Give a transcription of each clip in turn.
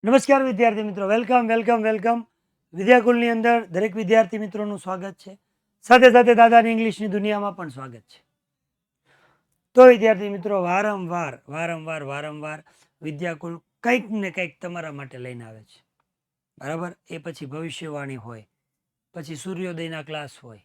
નમસ્કાર વિદ્યાર્થી મિત્રો, વેલકમ વેલકમ વેલકમ. વિદ્યાકુલની અંદર દરેક વિદ્યાર્થી મિત્રોનું સ્વાગત છે. સાથે સાથે દાદાની ઇંગ્લિશની દુનિયામાં પણ સ્વાગત છે. તો વિદ્યાર્થી મિત્રો, વારંવાર વારંવાર વારંવાર વિદ્યાકુલ કંઈક ને કંઈક તમારા માટે લઈને આવે છે, બરાબર. એ પછી ભવિષ્યવાણી હોય, પછી સૂર્યોદયના ક્લાસ હોય,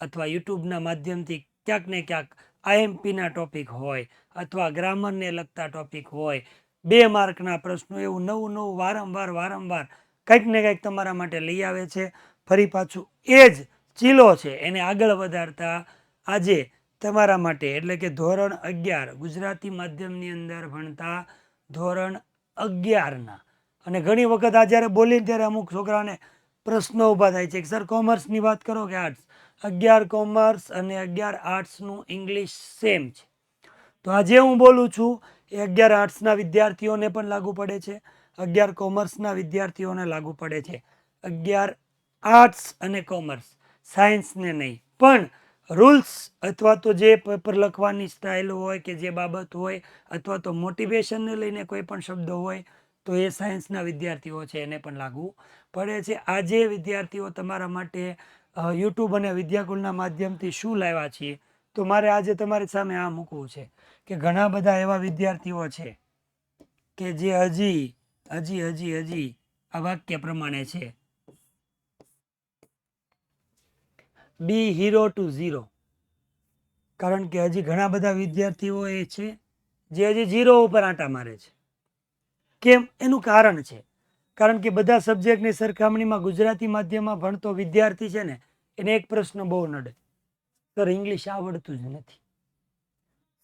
અથવા યુટ્યુબના માધ્યમથી ક્યાંક ને ક્યાંક આઈએમપીના ટોપિક હોય, અથવા ગ્રામરને લગતા ટોપિક હોય, 2 માર્કના પ્રશ્નો, એવું નવું નવું વારંવાર વારંવાર કંઈક ને કંઈક તમારા માટે લઈ આવે છે. ફરી પાછું એ જ ચીલો છે એને આગળ વધારતા આજે તમારા માટે, એટલે કે ધોરણ 11 ગુજરાતી માધ્યમની અંદર ભણતા ધોરણ 11ના, અને ઘણી વખત આ જ્યારે બોલીને ત્યારે અમુક છોકરાને પ્રશ્નો ઊભા થાય છે કે સર કોમર્સની વાત કરો કે આર્ટ્સ. 11 કોમર્સ અને 11 આર્ટ્સનું ઇંગ્લિશ સેમ છે. તો આજે હું બોલું છું એ 11 આર્ટ્સના વિદ્યાર્થીઓને પણ લાગુ પડે છે, 11 કોમર્સના વિદ્યાર્થીઓને લાગુ પડે છે. 11 આર્ટ્સ અને કોમર્સ, સાયન્સને નહીં. પણ રૂલ્સ અથવા તો જે પેપર લખવાની સ્ટાઇલ હોય કે જે બાબત હોય, અથવા તો મોટિવેશનને લઈને કોઈ પણ શબ્દો હોય, તો એ સાયન્સના વિદ્યાર્થીઓ છે એને પણ લાગુ પડે છે. આજે વિદ્યાર્થીઓ તમારા માટે યુટ્યુબ અને વિદ્યાકુલના માધ્યમથી શું લાવ્યા છીએ, તો મારે આજે તમારી સામે આ મૂકવું છે કે ઘણા બધા એવા વિદ્યાર્થીઓ છે કે જે હજી હજી હજી હજી આ વાક્ય પ્રમાણે છે, બી હીરો ટુ ઝીરો. કારણ કે હજી ઘણા બધા વિદ્યાર્થીઓ એ છે જે હજી ઝીરો ઉપર આંટા મારે છે. કેમ? એનું કારણ છે, કારણ કે બધા સબ્જેક્ટની સરખામણીમાં ગુજરાતી માધ્યમમાં ભણતો વિદ્યાર્થી છે ને, એને એક પ્રશ્ન બહુ નડે, સર ઇંગ્લિશ આવડતું જ નથી.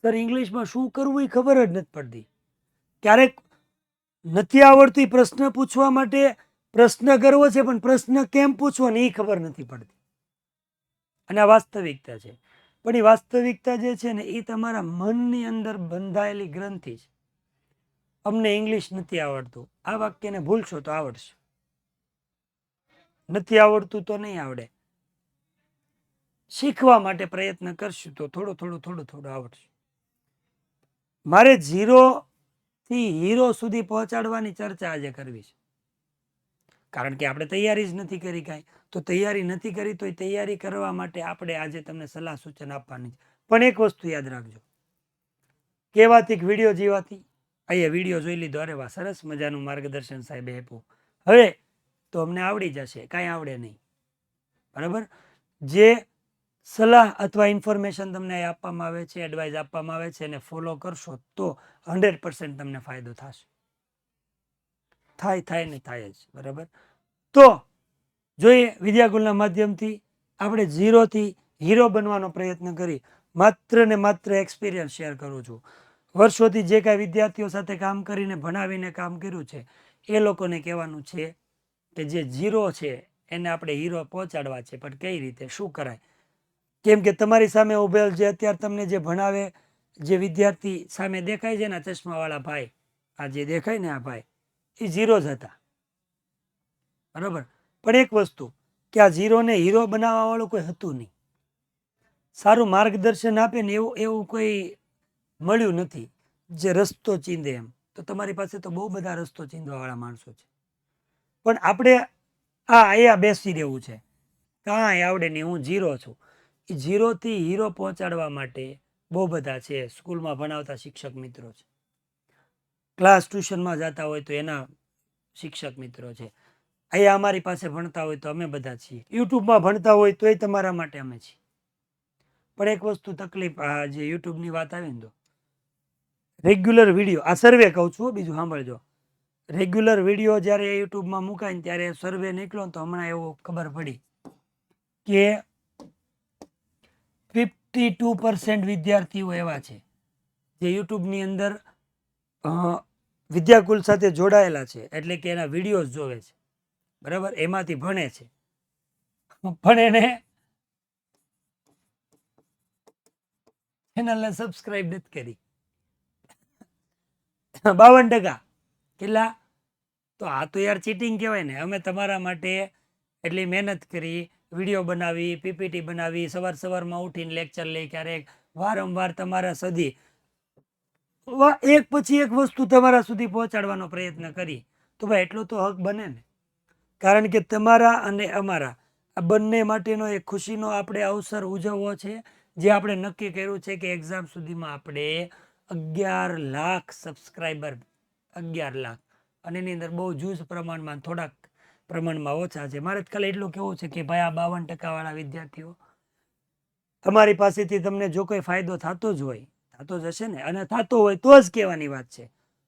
સર ઇંગ્લિશમાં શું કરવું એ ખબર જ નથી પડતી. ક્યારેક નથી આવડતું એ પ્રશ્ન પૂછવા માટે પ્રશ્ન કરવો છે, પણ પ્રશ્ન કેમ પૂછવો ને એ ખબર નથી પડતી. અને આ વાસ્તવિકતા છે. પણ એ વાસ્તવિકતા જે છે ને, એ તમારા મનની અંદર બંધાયેલી ગ્રંથિ છે. અમને ઇંગ્લિશ નથી આવડતું, આ વાક્યને ભૂલશો તો આવડશે, નથી આવડતું તો નહીં આવડે. શીખવા માટે પ્રયત્ન કરશું તો થોડું થોડું થોડું થોડું આવડશે. મારે 0 થી હીરો સુધી પહોંચાડવાની ચર્ચા આજે કરવી છે. કારણ કે આપણે તૈયારી જ નથી કરી કાંઈ. તો તૈયારી નથી કરી તો એ તૈયારી કરવા માટે આપણે આજે તમને સલાહ સૂચન આપવાની છે. પણ એક વસ્તુ યાદ રાખજો, કહેવાથી વિડીયો જીવાથી. અહીંયા વિડીયો જોઈ લીધો, અરે વાહ, સરસ મજાનું માર્ગદર્શન સાહેબે આપ્યું, હવે તો અમને આવડી જશે, કાંઈ આવડે નહીં. બરાબર. જે સલાહ અથવા ઇન્ફોર્મેશન તમને આપવામાં આવે છે, એડવાઇસ આપવામાં આવે છે, એને ફોલો કરશો તો 100% તમને ફાયદો થશે. થાય ને થાય જ. બરાબર. તો જોઈએ, વિદ્યાકુલના માધ્યમથી આપણે 0 થી હીરો બનવાનો પ્રયત્ન કરી. માત્ર ને માત્ર એક્સપિરિયન્સ શેર કરું છું. વર્ષોથી જે કાંઈ વિદ્યાર્થીઓ સાથે કામ કરીને ભણાવીને કામ કર્યું છે, એ લોકોને કહેવાનું છે કે જે 0 છે એને આપણે હીરો પહોંચાડવા છે. પણ કઈ રીતે, શું કરાય? કેમ કે તમારી સામે ઉભેલ જે અત્યારે તમને જે ભણાવે, જે વિદ્યાર્થી સામે દેખાય છે ને, ચશ્માવાળા ભાઈ, આ જે દેખાય ને આ ભાઈ, એ 0 જ હતા. બરાબર. પણ એક વસ્તુ કે આ 0ને હીરો બનાવવા વાળું કોઈ હતું નહીં. સારું માર્ગદર્શન આપે ને એવું કોઈ મળ્યું નથી જે રસ્તો ચીંધે એમ. તો તમારી પાસે તો બહુ બધા રસ્તો ચીંધવા વાળા માણસો છે. પણ આપણે અહીંયા બેસી રહેવું છે, કાંઈ આવડે નહીં, હું 0 છું. એ 0 થી હીરો પહોંચાડવા માટે બહુ બધા છે. સ્કૂલમાં ભણાવતા શિક્ષક મિત્રો છે, ક્લાસ ટ્યુશનમાં જતા હોય તો એના શિક્ષક મિત્રો છે, અહીંયા અમારી પાસે ભણતા હોય તો અમે બધા છીએ, યુટ્યુબમાં ભણતા હોય તો એ તમારા માટે અમે છીએ. પણ એક વસ્તુ તકલીફ, આ જે યુટ્યુબની વાત આવી ને, તો રેગ્યુલર વિડીયો, આ સર્વે કહું છું, બીજું સાંભળજો. રેગ્યુલર વિડીયો જ્યારે યુટ્યુબમાં મુકાય ને ત્યારે સર્વે નીકળ્યો તો હમણાં એવું ખબર પડી કે 52% વિદ્યાર્થીઓ એવા છે જે યુટ્યુબની અંદર વિદ્યાકુલ સાથે જોડાયેલા છે, એટલે કે એના વિડીયોઝ જોવે છે. બરાબર. એમાંથી ભણે છે, પણ એને ચેનલને સબસ્ક્રાઇબ નથી કરી. 52%. કેટલા? તો આ તો યાર ચીટિંગ કહેવાય ને. અમે તમારા માટે એટલી મહેનત કરી, વિડીયો બનાવી, પીપીટી બનાવી, સવારમાં ઉઠીને લેક્ચર લઈ, ક્યારેક વારંવાર તમારા સુધી એક પછી એક વસ્તુ તમારા સુધી પહોંચાડવાનો પ્રયત્ન કરી. તો ભાઈ એટલો તો હક બને ને, કારણ કે તમારા અને અમારા આ બંને માટેનો એક ખુશીનો આપણે અવસર ઉજવવો છે, જે આપણે નક્કી કર્યું છે કે એક્ઝામ સુધીમાં આપણે 11 લાખ સબસ્ક્રાઈબર, 11 લાખ, અને એની અંદર બહુ જૂજ પ્રમાણમાં થોડાક પ્રમાણમાં ઓછા છે. મારે ખાલી એટલું કહેવું છે કે ભાઈ આ 52% વાળા વિદ્યાર્થીઓ, તમારી પાસેથી તમને જો કોઈ ફાયદો થતો જ હોય, થતો જ હશે ને, અને થતો હોય તો જ કહેવાની વાત છે,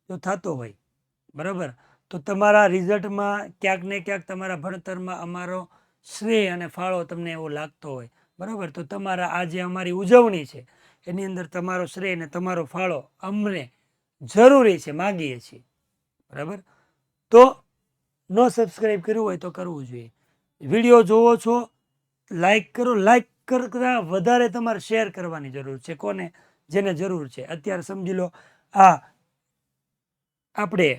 જો થતો હોય બરાબર, તો તમારા રિઝલ્ટમાં ક્યાંક ને ક્યાંક તમારા ભણતરમાં અમારો શ્રેય અને ફાળો તમને એવો લાગતો હોય બરાબર, તો તમારા આ જે અમારી ઉજવણી છે એની અંદર તમારો શ્રેય અને તમારો ફાળો અમને જરૂરી છે, માગીએ છીએ બરાબર. તો નો સબસ્ક્રાઈબ કર્યું હોય તો કરવું જોઈએ. વિડીયો જોવો છો, લાઈક કરો, લાઈક કરતા વધારે તમારે શેર કરવાની જરૂર છે. કોને? જેને જરૂર છે. અત્યારે સમજી લો આ આપણે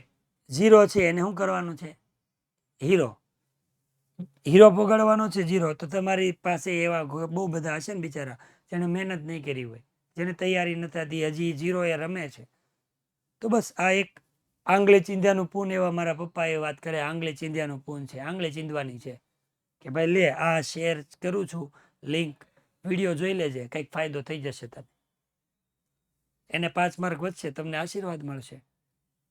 0 છે એને શું કરવાનું છે? હીરો પગાડવાનો છે 0. તો તમારી પાસે એવા બહુ બધા હશે ને બિચારા, જેને મહેનત નહીં કરી હોય, જેને તૈયારી નથી થતી, હજી 0 એ રમે છે. તો બસ આ એક આંગળી ચીંધ્યાનું પૂન, એવા મારા પપ્પા એ વાત કરે, આંગળી ચીંધ્યાનું પૂન છે, આંગળી ચીંધવાની છે કે ભાઈ લે આ શેર કરું છું, લિંક, વિડીયો જોઈ લેજે, કંઈક ફાયદો થઈ જશે તને. એને 5 માર્ક વધશે, તમને આશીર્વાદ મળશે,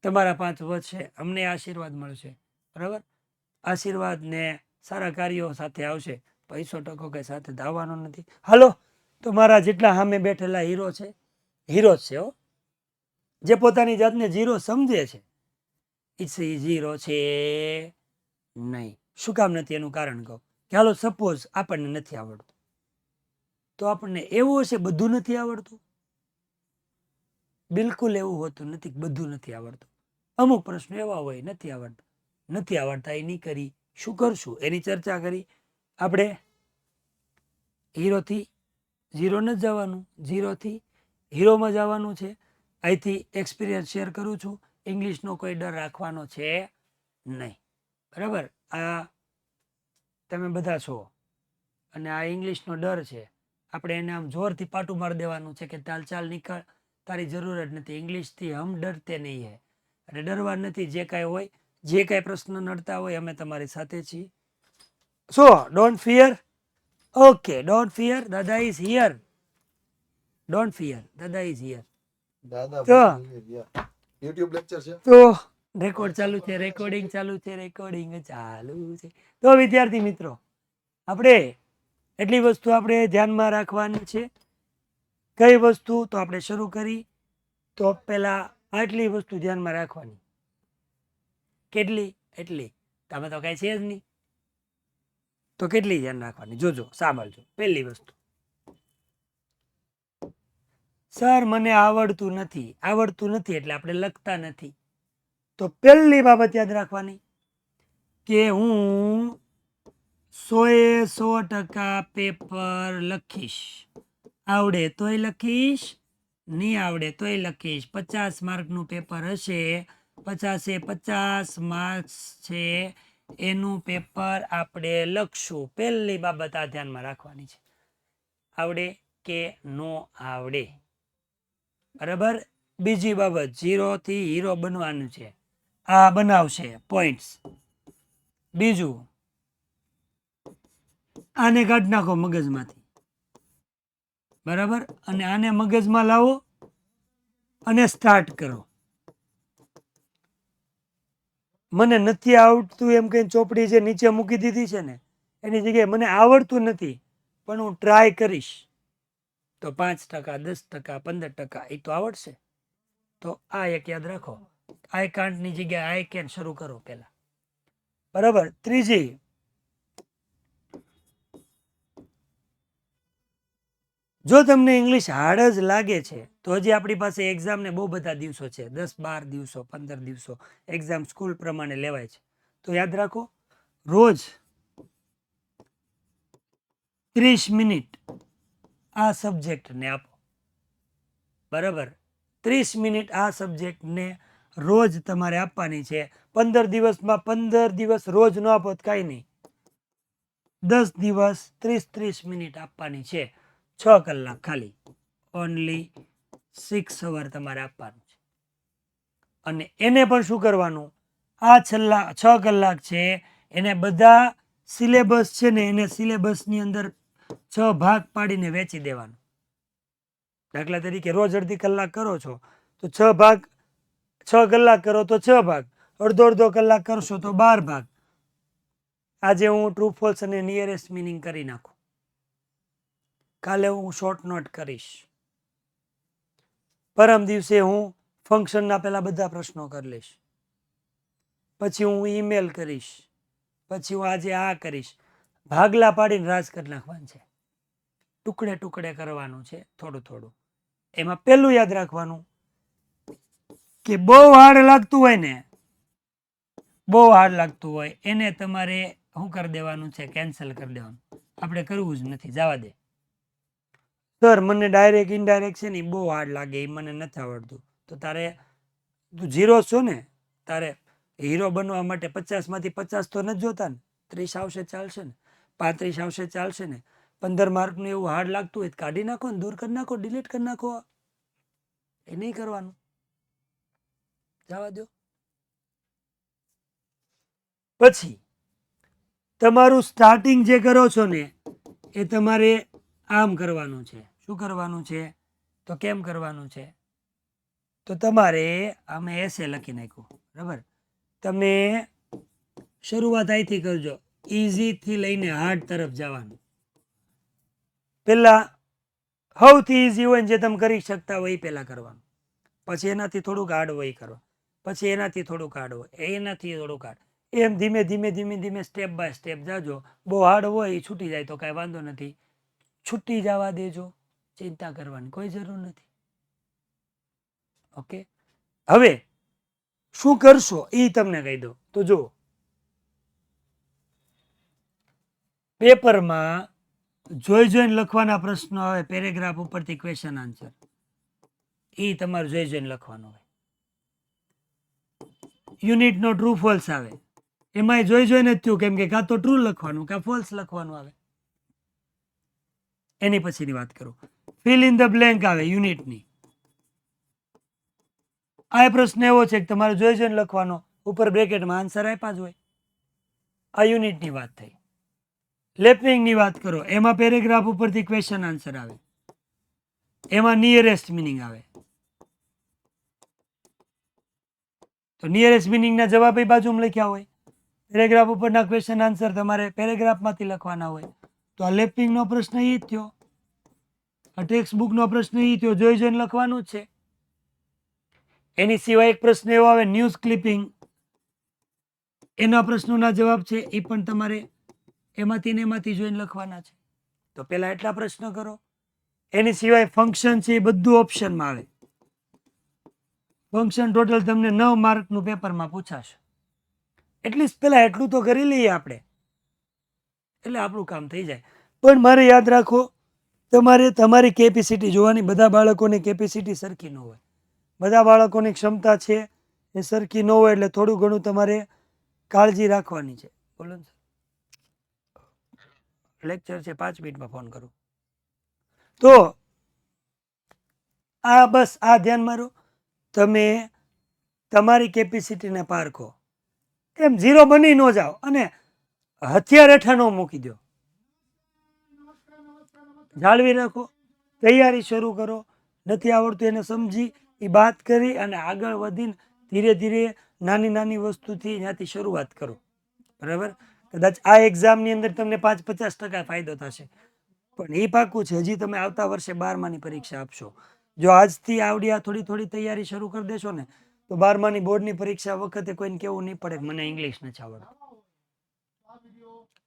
તમારા 5 વધશે, અમને આશીર્વાદ મળશે બરાબર. આશીર્વાદ ને સારા કાર્યો સાથે આવશે, પૈસો ટકો કઈ સાથે આવવાનો નથી. હાલો, તો મારા જેટલા સામે બેઠેલા હીરો છે, હીરો જ છે હો, જે પોતાની જાતને 0 સમજે છે, એ 0 છે નહીં. શું કામ નથી એનું કારણ કહું કે હાલો સપોઝ આપણને નથી આવડતું, તો આપણને એવું હશે બધું નથી આવડતું? બિલકુલ એવું હોતું નથી, બધું નથી આવડતું. અમુક પ્રશ્નો એવા હોય નથી આવડતા, નથી આવડતા એ નહીં કરી, શું કરશું એની ચર્ચા કરી આપણે. હીરોથી 0 ન જવાનું, 0થી હીરોમાં જવાનું છે. અહીંથી એક્સપિરિયન્સ શેર કરું છું, ઇંગ્લિશનો કોઈ ડર રાખવાનો છે નહીં બરાબર. આ તમે બધા છો અને આ ઇંગ્લિશનો ડર છે, આપણે એને આમ જોરથી પાટું મારી દેવાનું છે કે ચાલ નીકળ, તારી જરૂર જ નથી, ઇંગ્લિશથી હમ ડરતે નહીં હે. અને ડરવા નથી, જે કાંઈ હોય, જે કાંઈ પ્રશ્ન નડતા હોય, અમે તમારી સાથે છીએ. સો don't fear, okay, don't fear, દાદા ઇઝ હિયર, ડોન્ટ ફિયર, દાદા ઇઝ હિયર. તો યુટ્યુબ લેક્ચર છે, તો રેકોર્ડ ચાલુ છે, રેકોર્ડિંગ ચાલુ છે, રેકોર્ડિંગ ચાલુ છે. તો વિદ્યાર્થી મિત્રો, આપણે એટલી વસ્તુ આપણે ધ્યાનમાં રાખવાની છે. કઈ વસ્તુ? તો આપણે શરૂ કરી તો પહેલા આટલી વસ્તુ ધ્યાનમાં રાખવાની. કેટલી? એટલી. તમે તો કઈ છે જ નહીં, તો કેટલી ધ્યાન રાખવાની? જોજો, સાંભળજો. પહેલી વસ્તુ, સર મને આવડતું નથી. આવડતું નથી એટલે આપણે લખતા નથી. તો પહેલી બાબત યાદ રાખવાની કે હું 100% પેપર લખીશ. આવડે તોય લખીશ, નહીં આવડે તોય લખીશ. 50 માર્કનું પેપર હશે, 50 માર્ક્સ છે, એનું પેપર આપણે લખશું. પહેલી બાબત આ ધ્યાનમાં રાખવાની છે, આવડે કે નો આવડે બરાબર. બીજી બાબત, 0 થી હીરો બનવાનું છે, આ બનાવશે પોઈન્ટ્સ. બીજું, આને કાઢી નાખો મગજમાંથી બરાબર, અને આને મગજમાં લાવો અને સ્ટાર્ટ કરો. મને નથી આવડતું એમ કઈ ચોપડી જે નીચે મૂકી દીધી છે ને, એની જગ્યાએ મને આવડતું નથી પણ હું ટ્રાય કરીશ, તો 5%, 10%, 15% એ તો આવડશે. તો આ એક યાદ રાખો, આઈ કાન્ટની જગ્યાએ આઈ કેન શરૂ કરો પહેલા બરાબર. ત્રીજી, જો તમને ઇંગ્લિશ હાર્ડ જ લાગે છે તો હજી આપણી પાસે એક્ઝામને બહુ બધા દિવસો છે, 10-12 દિવસો, 15 દિવસો એક્ઝામ સ્કૂલ પ્રમાણે લેવાય છે. તો યાદ રાખો, રોજ 30 મિનિટ આ સબ્જેક્ટને આપો બરાબર. 30 મિનિટ આ સબ્જેક્ટને રોજ તમારે આપવાની છે. 15 દિવસમાં 15 દિવસ રોજ ન આપો તો કાંઈ નહીં, 10 દિવસ 30 મિનિટ આપવાની છે, 6 કલાક ખાલી, ઓનલી 6 અવર તમારે આપવાનું છે. અને એને પણ શું કરવાનું? આ છેલ્લા 6 કલાક છે એને બધા સિલેબસ છે ને એને સિલેબસની અંદર 6 ભાગ પાડીને વેચી દેવાનો. દાખલા તરીકે રોજ અડધી કલાક કરો છો તો 6 ભાગ, 6 કલાક કરો તો 6 ભાગ, અડધો કલાક કરશો તો 12 ભાગ. આજે હું ટ્રુ ફોલ્સ અને નિયરેસ્ટ મિનિંગ કરી નાખું, કાલે હું શોર્ટ નોટ કરીશ, પરમ દિવસે હું ફંક્શનના પેલા બધા પ્રશ્નો કરી લઈશ, પછી હું ઈમેલ કરીશ, પછી હું આજે આ કરીશ. ભાગલા પાડીને રાજ કરી નાખવાનું છે, ટુકડે ટુકડે કરવાનું છે થોડું થોડું. એમાં પેલું યાદ રાખવાનું કે બહુ હાર્ડ લાગતું હોય ને, બહુ હાર્ડ લાગતું હોય એને તમારે શું કરી દેવાનું છે, કેન્સલ કરી દેવાનું. આપણે કરવું જ નથી, જવા દે. સર મને ડાયરેક્ટ ઇનડાયરેક્ટ છે ને બહુ હાર્ડ લાગે, એ મને નથી આવડતું. તો તારે તું ઝીરો છો ને, તારે હીરો બનવા માટે 50 માંથી 50 તો નથી જોતા ને, 30 આવશે ચાલશે ને, 35 આવશે ચાલશે ને. 15 માર્કનું એવું હાર્ડ લાગતું હોય કાઢી નાખો ને, દૂર કરી નાખો, ડિલીટ કરી નાખો. એ નહીં કરવાનું, જવા દો. પછી તમારું સ્ટાર્ટિંગ જે કરો છો ને એ તમારે આમ કરવાનું છે. શું કરવાનું છે? તો કેમ કરવાનું છે? તો તમારે આમે એસે લખી નાખ્યું, બરાબર. તમે શરૂઆત અહીંથી કરજો, ઇઝી થી લઈને હાર્ડ તરફ જવાનું. પેલા સૌથી ઇઝી હોય ને જે તમે કરી શકતા હોય એ પેલા કરવાનું, પછી એનાથી થોડુંક હાર્ડ હોય એ કરવા, પછી એનાથી થોડુંક હાર્ડ હોય, એનાથી થોડુંક હાર્ડ, એમ ધીમે ધીમે ધીમે ધીમે સ્ટેપ બાય સ્ટેપ જાજો. બહુ હાર્ડ હોય એ છૂટી જાય તો કાંઈ વાંધો નથી, છૂટી જવા દેજો, ચિંતા કરવાની કોઈ જરૂર નથી. ઓકે, હવે શું કરશો એ તમને કહી દો. તો જો પેપરમાં જોઈને લખવાના પ્રશ્નો આવે, પેરેગ્રાફ ઉપરથી ક્વેશ્ચન આન્સર, એ તમારે જોઈને લખવાનું હોય. યુનિટનો ટ્રુ ફોલ્સ આવે, એમાં જોઈને જ થયું, કેમ કે કાં તો ટ્રુ લખવાનું કાં ફોલ્સ લખવાનું આવે. એની પછીની વાત કરું, ફિલ ઇન ધ બ્લેન્ક આવે યુનિટની. આ પ્રશ્ન એવો છે કે તમારે જોઈને લખવાનો, ઉપર બ્રેકેટમાં આન્સર આપ્યા જ હોય. આ યુનિટની વાત થઈ. લેફ્ટિંગની વાત કરો, એમાં પેરેગ્રાફ ઉપરથી ક્વેશ્ચન આન્સર આવે, એમાં નિયરેસ્ટ મિનિંગ આવે. તો નિયરેસ્ટ મિનિંગના જવાબ એ બાજુમાં લખ્યા હોય, પેરેગ્રાફ ઉપરના ક્વેશ્ચન આન્સર તમારે પેરેગ્રાફમાંથી લખવાના હોય. તો આ લેફ્ટિંગનો પ્રશ્ન એ જ થયો, આ ટેક્સ્ટ બુકનો પ્રશ્ન એ થયો, જોઈને લખવાનું જ છે. એની સિવાય એક પ્રશ્ન એવો આવે ન્યૂઝ ક્લિપિંગ, એના પ્રશ્નોના જવાબ છે એ પણ તમારે એમાંથી ને એમાંથી જોઈને લખવાના છે. તો પેલા એટલા પ્રશ્ન કરો. એની સિવાય ફંક્શન છે એ બધું ઓપ્શનમાં આવે. ફંક્શન ટોટલ તમને 9 માર્કનું પેપરમાં પૂછાશે. એટલીસ્ટ પેલા એટલું તો કરી લઈએ આપણે, એટલે આપણું કામ થઈ જાય. પણ મારે યાદ રાખો, તમારે તમારી કેપેસિટી જોવાની. બધા બાળકોની કેપેસિટી સરખી ન હોય, બધા બાળકોની ક્ષમતા છે એ સરખી ન હોય, એટલે થોડું ઘણું તમારે કાળજી રાખવાની છે. બોલો ને, લેક્ચર છે 5 મિનિટમાં ફોન કરું. તો આ બસ આ ધ્યાન મારો, તમે તમારી કેપેસિટીને પારખો. એમ ઝીરો બની ન જાઓ અને હથિયાર હેઠા ન મૂકી દો, જાળવી રાખો, તૈયારી શરૂ કરો. નથી આવડતું એને સમજી એ વાત કરી અને આગળ વધીને ધીરે ધીરે નાની નાની વસ્તુથી ત્યાંથી શરૂઆત કરો, બરાબર. કદાચ આ એક્ઝામની અંદર તમને 5-50% ફાયદો થશે, પણ એ પાકું છે હજી તમે આવતા વર્ષે 12માની પરીક્ષા આપશો. જો આજથી આવડી આ થોડી થોડી તૈયારી શરૂ કરી દેશો ને તો 12માની બોર્ડની પરીક્ષા વખતે કોઈને કેવું નહીં પડે મને ઇંગ્લિશ નથી આવડતું,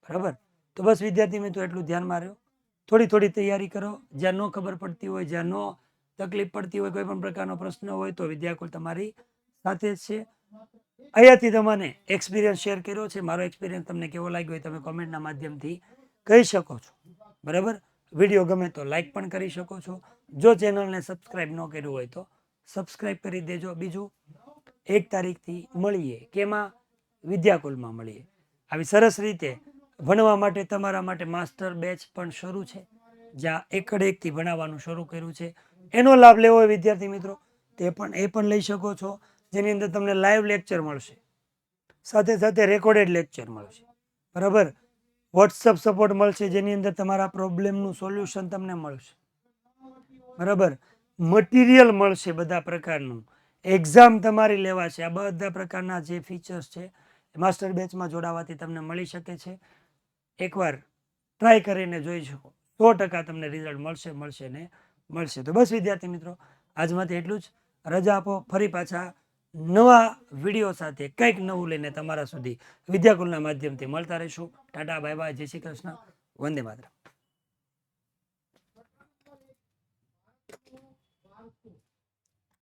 બરાબર. તો બસ વિદ્યાર્થી મિત્રો એટલું ધ્યાનમાં રહ્યો, થોડી થોડી તૈયારી કરો. જ્યાં ન ખબર પડતી હોય, જ્યાં ન તકલીફ પડતી હોય, કોઈ પણ પ્રકારનો પ્રશ્ન હોય તો વિદ્યાકુલ તમારી સાથે જ છે. અહીંયાથી તમને એક્સપિરિયન્સ શેર કર્યો છે. મારો એક્સપિરિયન્સ તમને કેવો લાગ્યો હોય તમે કોમેન્ટના માધ્યમથી કહી શકો છો, બરાબર. વિડીયો ગમે તો લાઈક પણ કરી શકો છો. જો ચેનલને સબસ્ક્રાઈબ ન કર્યું હોય તો સબસ્ક્રાઈબ કરી દેજો. બીજું 1 તારીખથી મળીએ, કેમાં? વિદ્યાકુલમાં મળીએ. આવી સરસ રીતે ભણવા માટે તમારા માટે માસ્ટર બેચ પણ શરૂ છે, જ્યાં એકથી ભણાવવાનું શરૂ કર્યું છે. એનો લાભ લેવો હોય વિદ્યાર્થી મિત્રો તે પણ લઈ શકો છો, જેની અંદર તમને લાઈવ લેક્ચર મળશે. સાથે સાથે રેકોર્ડેડ લેક્ચર મળશે, બરાબર. વોટ્સઅપ સપોર્ટ મળશે, જેની અંદર તમારા પ્રોબ્લેમનું સોલ્યુશન તમને મળશે, બરાબર. મટીરિયલ મળશે બધા પ્રકારનું, એક્ઝામ તમારી લેવાશે. આ બધા પ્રકારના જે ફીચર્સ છે એ માસ્ટર બેચમાં જોડાવાથી તમને મળી શકે છે. એકવાર ટ્રાય કરીને જોઈ શકો, 100% તમને રિઝલ્ટ મળશે ને મળશે. તો બસ વિદ્યાર્થી મિત્રો, આજ માટે એટલું જ. રજા આપો, ફરી પાછા નવા વિડીયો સાથે કંઈક નવું લઈને તમારા સુધી વિદ્યાકુલના માધ્યમથી મળતા રહીશું. ટાટા, બાય બાય, જય શ્રી કૃષ્ણ, વંદે માતરમ.